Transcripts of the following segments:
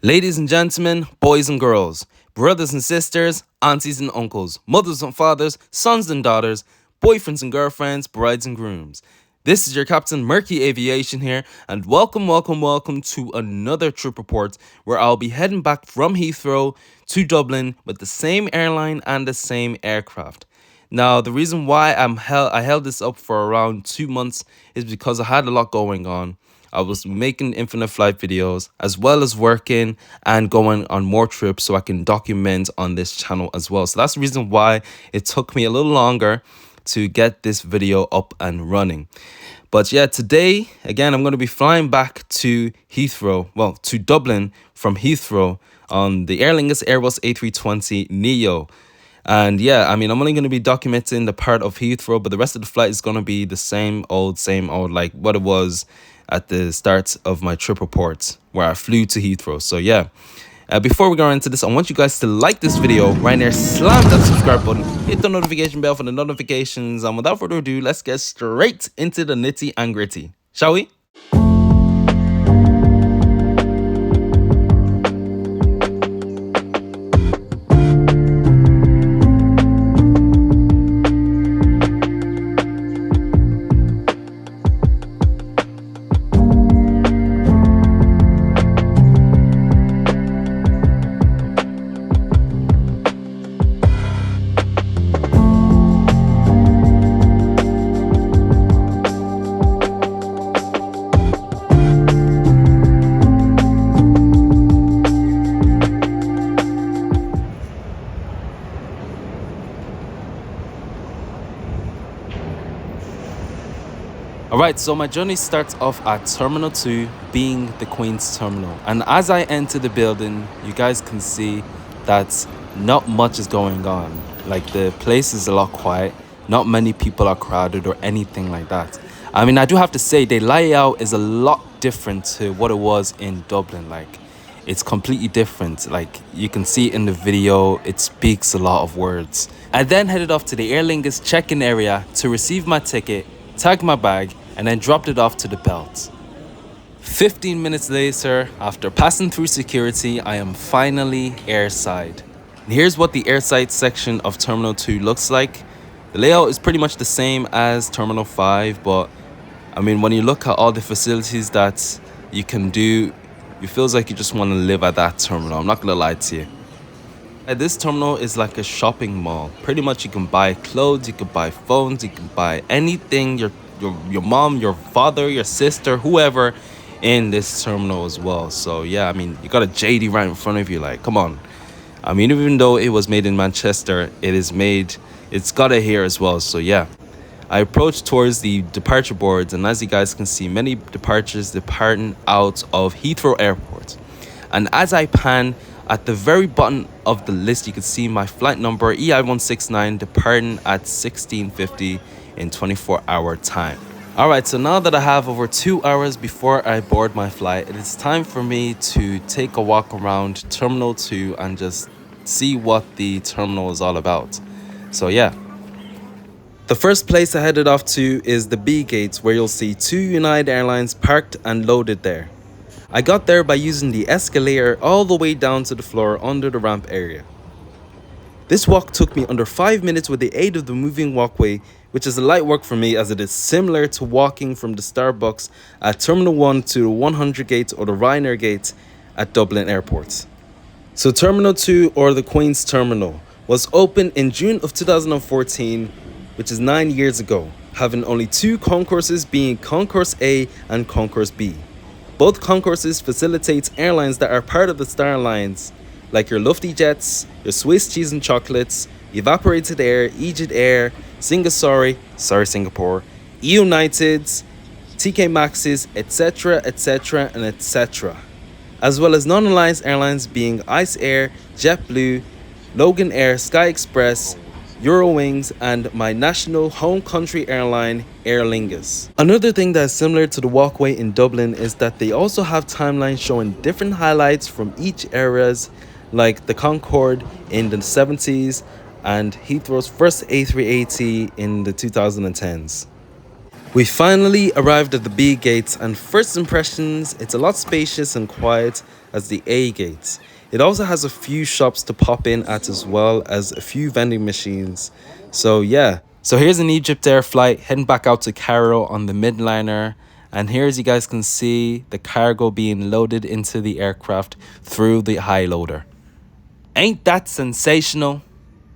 Ladies and gentlemen, boys and girls, brothers and sisters, aunties and uncles, mothers and fathers, sons and daughters, boyfriends and girlfriends, brides and grooms. This is your Captain Murky Aviation here, and welcome to another trip report where I'll be heading back from Heathrow to Dublin with the same airline and the same aircraft. Now, the reason why I held this up for around 2 months is because I had a lot going on. I was making infinite flight videos as well as working and going on more trips so I can document on this channel as well. So that's the reason why it took me a little longer to get this video up and running. But yeah, today, again, I'm going to be flying back to Heathrow, well, to Dublin from Heathrow on the Aer Lingus Airbus A320neo. And yeah, I mean, I'm only going to be documenting the part of Heathrow, but the rest of the flight is going to be the same old, like what it was at the start of my trip report where I flew to Heathrow. So yeah, before we go into this, I want you guys to like this video. Ryanair, slam that subscribe button, hit the notification bell for the notifications, and without further ado, let's get straight into the nitty and gritty, shall we? Alright, so my journey starts off at Terminal 2, being the Queen's Terminal. And as I enter the building, you guys can see that not much is going on. Like, the place is a lot quiet. Not many people are crowded or anything like that. I mean, I do have to say, the layout is a lot different to what it was in Dublin. Like, it's completely different. Like, you can see in the video, it speaks a lot of words. I then headed off to the Aer Lingus check-in area to receive my ticket, tag my bag, and then dropped it off to the belt. 15 minutes later, after passing through security, I am finally airside. And here's what the airside section of Terminal 2 looks like. The layout is pretty much the same as Terminal 5, but I mean, when you look at all the facilities that you can do, it feels like you just want to live at that terminal. I'm not gonna lie to you. This terminal is like a shopping mall. Pretty much you can buy clothes, you can buy phones, you can buy anything your mom, your father, your sister, whoever in this terminal as well. So yeah, I mean, you got a JD right in front of you, like, come on. I mean, even though it was made in Manchester, it's got it here as well. So yeah, I approached towards the departure boards, and as you guys can see, many departures departing out of Heathrow Airport. And as I pan, at the very bottom of the list, you can see my flight number EI-169 departing at 16:50 in 24-hour time. Alright, so now that I have over 2 hours before I board my flight, it is time for me to take a walk around Terminal 2 and just see what the terminal is all about. So yeah. The first place I headed off to is the B gates, where you'll see 2 United Airlines parked and loaded there. I got there by using the escalator all the way down to the floor under the ramp area. This walk took me under 5 minutes with the aid of the moving walkway, which is a light work for me as it is similar to walking from the Starbucks at Terminal 1 to the 100 gate or the Ryanair gate at Dublin Airport. So Terminal 2, or the Queen's Terminal, was opened in June of 2014, which is 9 years ago, having only 2 concourses, being Concourse A and Concourse B. Both concourses facilitate airlines that are part of the Star Alliance, like your Lufty Jets, your Swiss Cheese and Chocolates, Evaporated Air, Egypt Air, Singapore, United, TK Maxes, etc., and etc. As well as non-alliance airlines being Ice Air, JetBlue, Logan Air, Sky Express, Eurowings, and my national home country airline, Aer Lingus. Another thing that is similar to the walkway in Dublin is that they also have timelines showing different highlights from each eras, like the Concorde in the 70s and Heathrow's first A380 in the 2010s. We finally arrived at the B gates, and first impressions, it's a lot spacious and quiet, as the A gate. It also has a few shops to pop in at as well as a few vending machines. So yeah. So here's an Egypt Air flight heading back out to Cairo on the midliner. And here, as you guys can see, the cargo being loaded into the aircraft through the high loader. Ain't that sensational?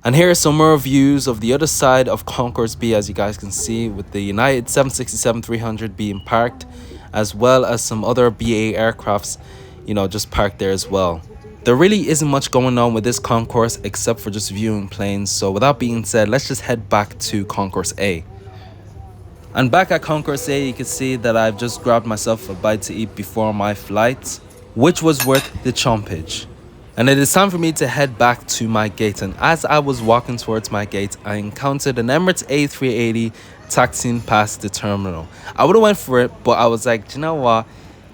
And here are some more views of the other side of Concourse B, as you guys can see, with the United 767-300 being parked, as well as some other BA aircrafts, you know, just parked there as well. There really isn't much going on with this Concourse except for just viewing planes. So with that being said, let's just head back to Concourse A. And back at Concourse A, you can see that I've just grabbed myself a bite to eat before my flight, which was worth the chompage. And it is time for me to head back to my gate. And as I was walking towards my gate, I encountered an Emirates A380 taxiing past the terminal. I would have went for it, but I was like, do you know what?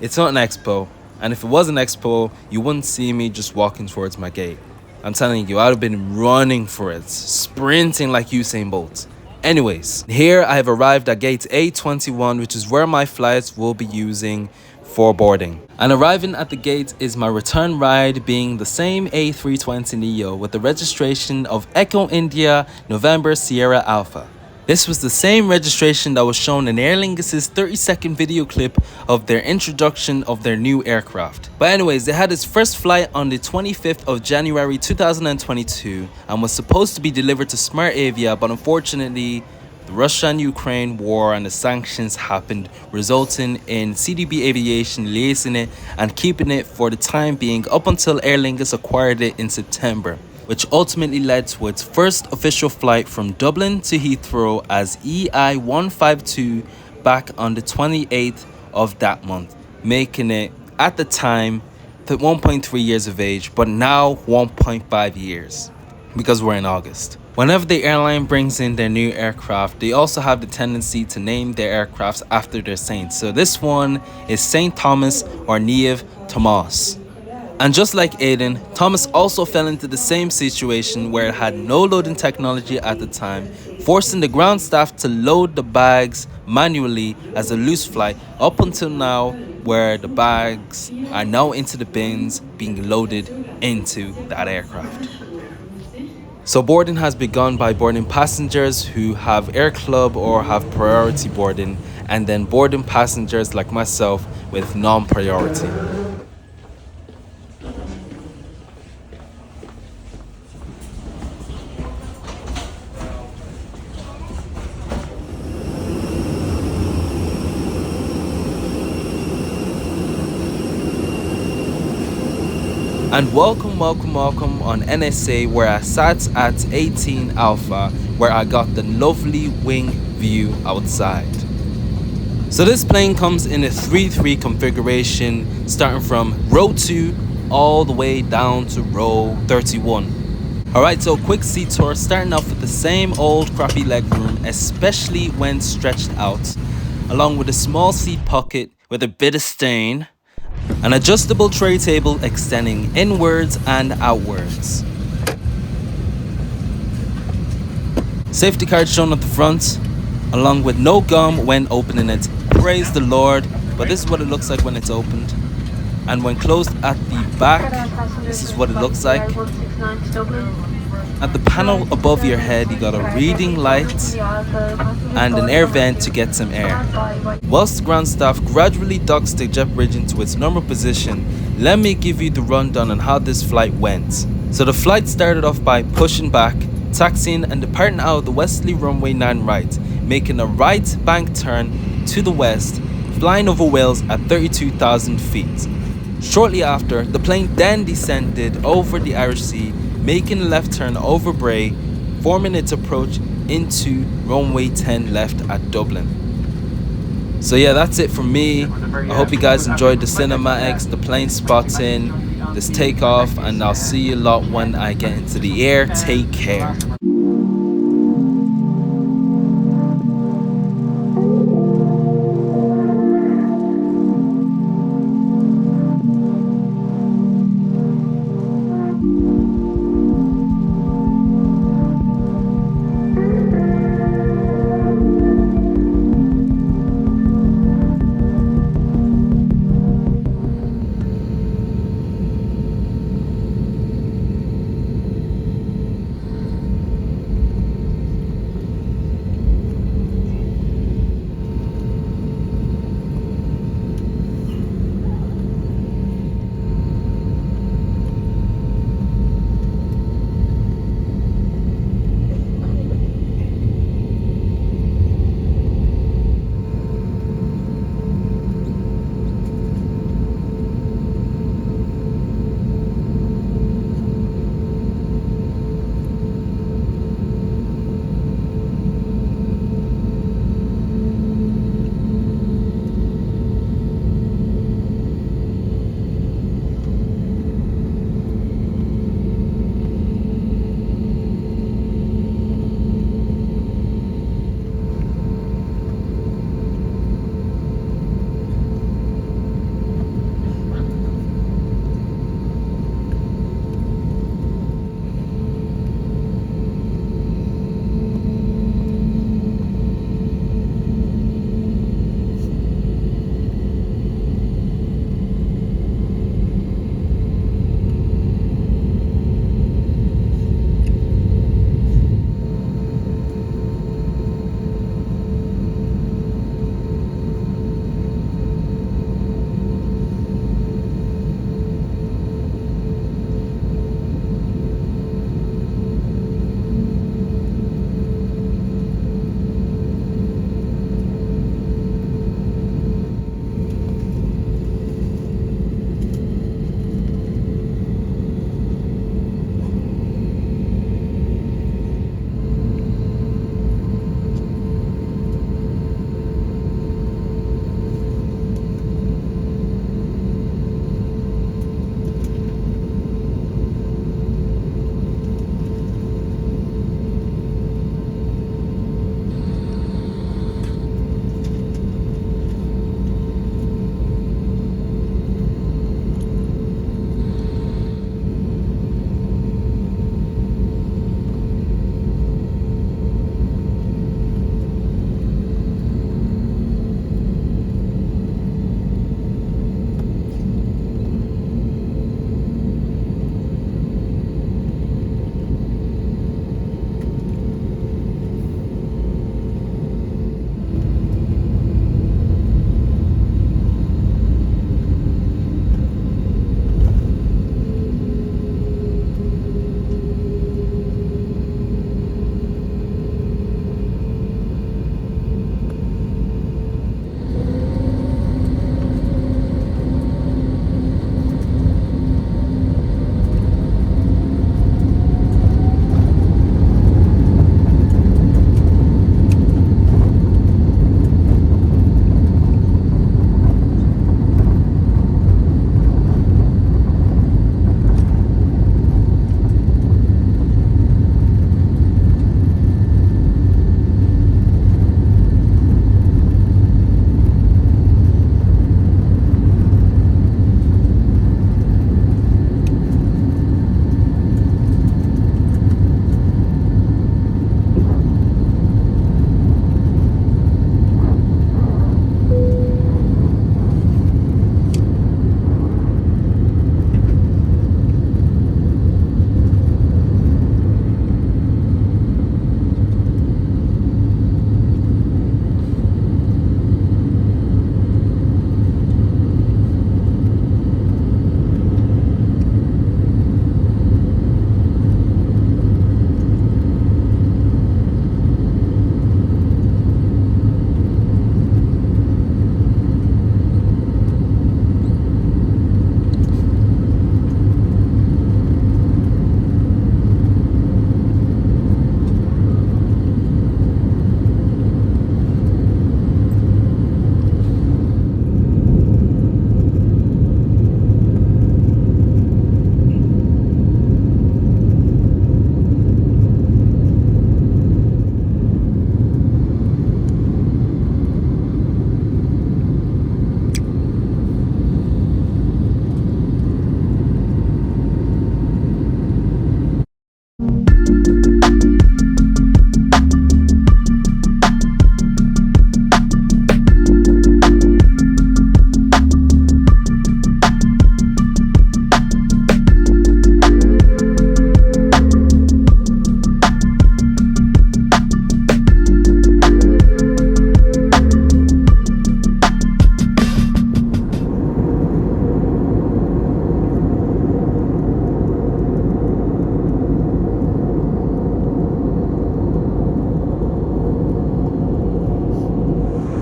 It's not an expo. And if it was an expo, you wouldn't see me just walking towards my gate. I'm telling you, I would have been running for it, sprinting like Usain Bolt. Anyways, here I have arrived at gate A21, which is where my flights will be using for boarding. And arriving at the gate is my return ride, being the same A320neo with the registration of Echo India November Sierra Alpha. This was the same registration that was shown in Aer Lingus' 30-second video clip of their introduction of their new aircraft. But anyways, they had its first flight on the 25th of January 2022 and was supposed to be delivered to Smart Avia, but unfortunately, the Russia and Ukraine war and the sanctions happened, resulting in CDB Aviation liaising it and keeping it for the time being up until Aer Lingus acquired it in September, which ultimately led to its first official flight from Dublin to Heathrow as EI-152 back on the 28th of that month, making it, at the time, 1.3 years of age, but now 1.5 years, because we're in August. Whenever the airline brings in their new aircraft, they also have the tendency to name their aircrafts after their saints. So this one is Saint Thomas or Niamh Thomas. And just like Aiden, Thomas also fell into the same situation where it had no loading technology at the time, forcing the ground staff to load the bags manually as a loose flight up until now, where the bags are now into the bins being loaded into that aircraft. So boarding has begun by boarding passengers who have Air Club or have priority boarding, and then boarding passengers like myself with non-priority. And welcome on NSA, where I sat at 18 Alpha, where I got the lovely wing view outside. So this plane comes in a 3-3 configuration, starting from row 2 all the way down to row 31. Alright, so quick seat tour, starting off with the same old crappy legroom, especially when stretched out, along with a small seat pocket with a bit of stain, an adjustable tray table extending inwards and outwards. Safety card shown at the front, along with no gum when opening it. Praise the Lord, but this is what it looks like when it's opened. And when closed at the back, this is what it looks like. At the panel above your head, you got a reading light and an air vent to get some air. Whilst the ground staff gradually docks the jet bridge into its normal position, let me give you the rundown on how this flight went. So the flight started off by pushing back, taxiing and departing out of the westerly runway 9 right, making a right bank turn to the west, flying over Wales at 32,000 feet. Shortly after, the plane then descended over the Irish Sea, making a left turn over Bray, forming its approach into runway 10 left at Dublin. So yeah, that's it from me. I hope you guys enjoyed the cinematics, the plane spotting, this takeoff, and I'll see you a lot when I get into the air. Take care.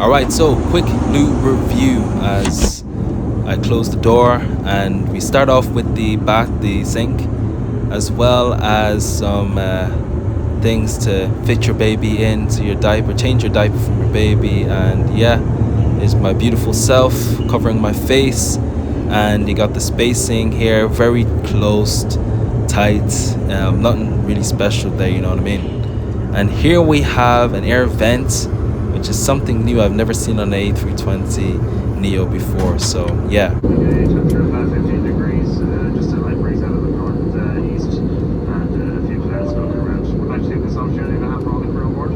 Alright, so quick loot review as I close the door, and we start off with the bath, the sink, as well as some things to fit your baby into your diaper, change your diaper from your baby, and yeah, is my beautiful self covering my face, and you got the spacing here, very close, tight, nothing really special there, you know what I mean. And here we have an air vent, which is something new I've never seen on an A320neo before, so yeah. Temperature about 15 degrees, just a light breeze out of the northeast, and a few clouds floating around. We'd like to take this opportunity to have all the crew aboard.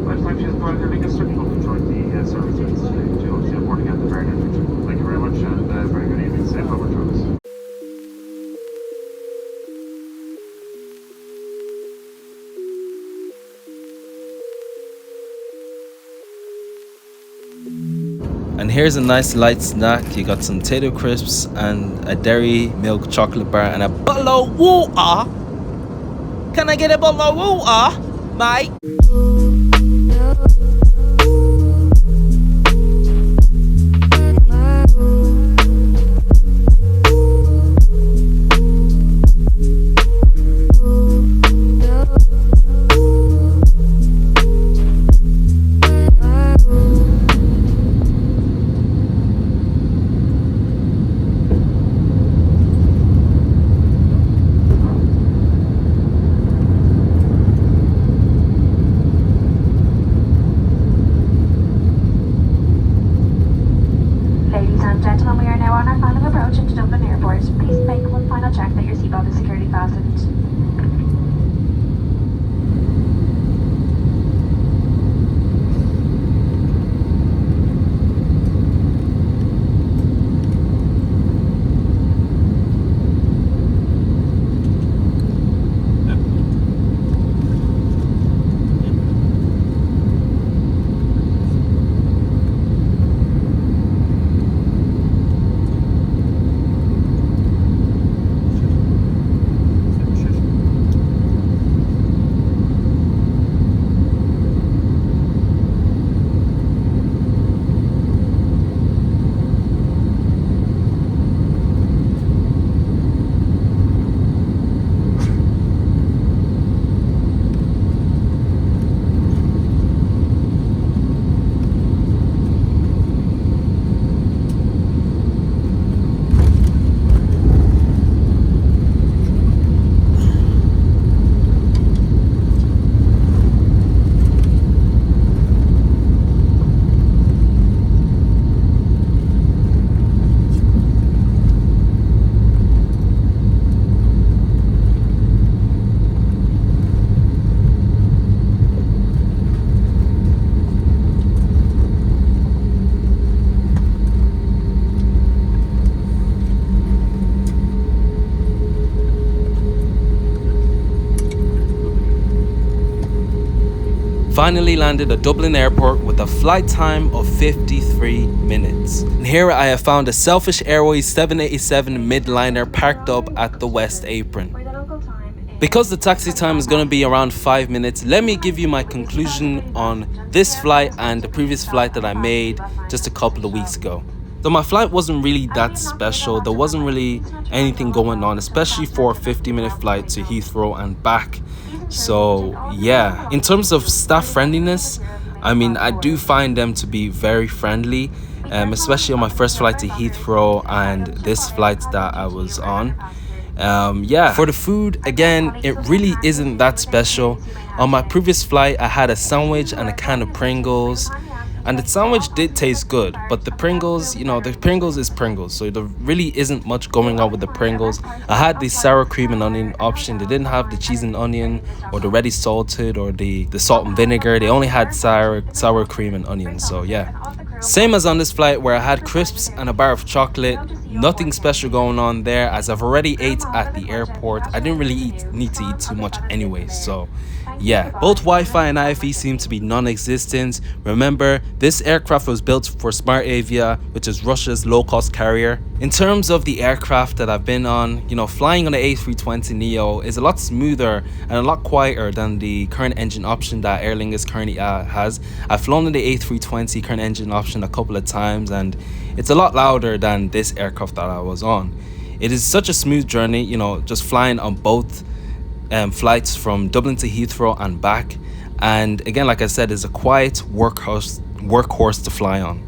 By the time she's brought her Lingus, certainly hope to join the service units to obviously boarding at the Perennial. Thank you very much, and very good evening. Safe over travels. And here's a nice light snack. You got some potato crisps and a dairy milk chocolate bar and a bottle of water. Can I get a bottle of water, mate? Ladies and gentlemen, we are now on our final approach into Dublin Airport. Please make one final check that your seatbelt is securely fastened. Finally landed at Dublin Airport with a flight time of 53 minutes. And here I have found a Selfish Airways 787 midliner parked up at the West Apron. Because the taxi time is going to be around 5 minutes, let me give you my conclusion on this flight and the previous flight that I made just a couple of weeks ago. So my flight wasn't really that special. There wasn't really anything going on, especially for a 50-minute flight to Heathrow and back. So yeah, in terms of staff friendliness, I mean, I do find them to be very friendly, especially on my first flight to Heathrow and this flight that I was on. Yeah, for the food, again, it really isn't that special. On my previous flight, I had a sandwich and a can of Pringles. And the sandwich did taste good, but the Pringles, you know, the Pringles is Pringles, so there really isn't much going on with the Pringles. I had the sour cream and onion option. They didn't have the cheese and onion or the ready salted or the salt and vinegar. They only had sour cream and onion, so yeah. Same as on this flight where I had crisps and a bar of chocolate. Nothing special going on there, as I've already ate at the airport. I didn't really need to eat too much anyway, so yeah. Both Wi-Fi and IFE seem to be non-existent. Remember, this aircraft was built for Smart Avia, which is Russia's low-cost carrier, In terms of the aircraft that I've been on, you know, flying on the A320neo is a lot smoother and a lot quieter than the current engine option that Aer Lingus currently has. I've flown on the A320 current engine option a couple of times, and it's a lot louder than this aircraft that I was on. It is such a smooth journey, you know, just flying on both flights from Dublin to Heathrow and back. And again, like I said, it's a quiet workhorse to fly on.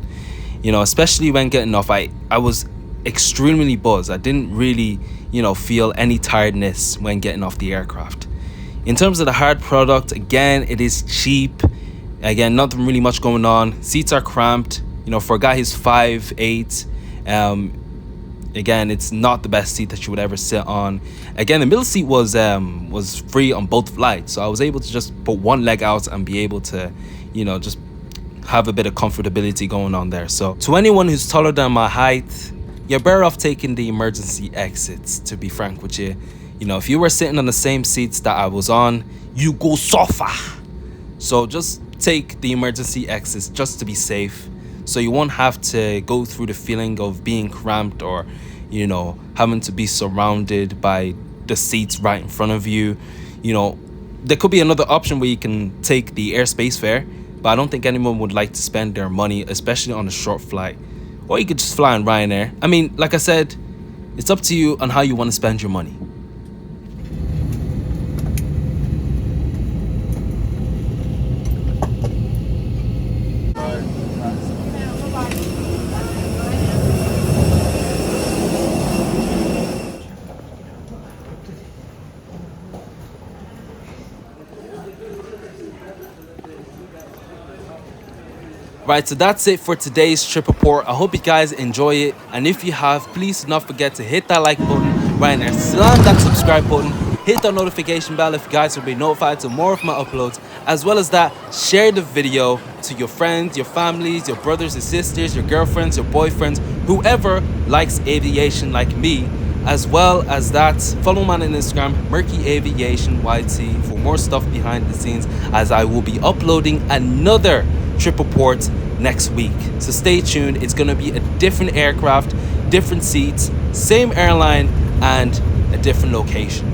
You know, especially when getting off, I was extremely buzzed. I didn't really, you know, feel any tiredness when getting off the aircraft. In terms of the hard product, again, it is cheap. Again, nothing really much going on. Seats are cramped, you know, for a guy who's 5'8". Again, it's not the best seat that you would ever sit on. Again, the middle seat was free on both flights, so I was able to just put one leg out and be able to, you know, just have a bit of comfortability going on there. So to anyone who's taller than my height, you're better off taking the emergency exits, to be frank with you. You know, if you were sitting on the same seats that I was on, you go suffer. So just take the emergency exits just to be safe, so you won't have to go through the feeling of being cramped or, you know, having to be surrounded by the seats right in front of you. You know, there could be another option where you can take the airspace fare, but I don't think anyone would like to spend their money, especially on a short flight. Or you could just fly on Ryanair. I mean, like I said, it's up to you on how you want to spend your money. Right, so that's it for today's trip report. I hope you guys enjoy it, and if you have, please do not forget to hit that like button right there, slam that subscribe button, hit that notification bell if you guys will be notified to more of my uploads. As well as that, share the video to your friends, your families, your brothers and sisters, your girlfriends, your boyfriends, whoever likes aviation like me. As well as that, follow me on Instagram, Murky Aviation YT, for more stuff behind the scenes, as I will be uploading another trip report next week. So stay tuned. It's gonna be a different aircraft, different seats, same airline, and a different location.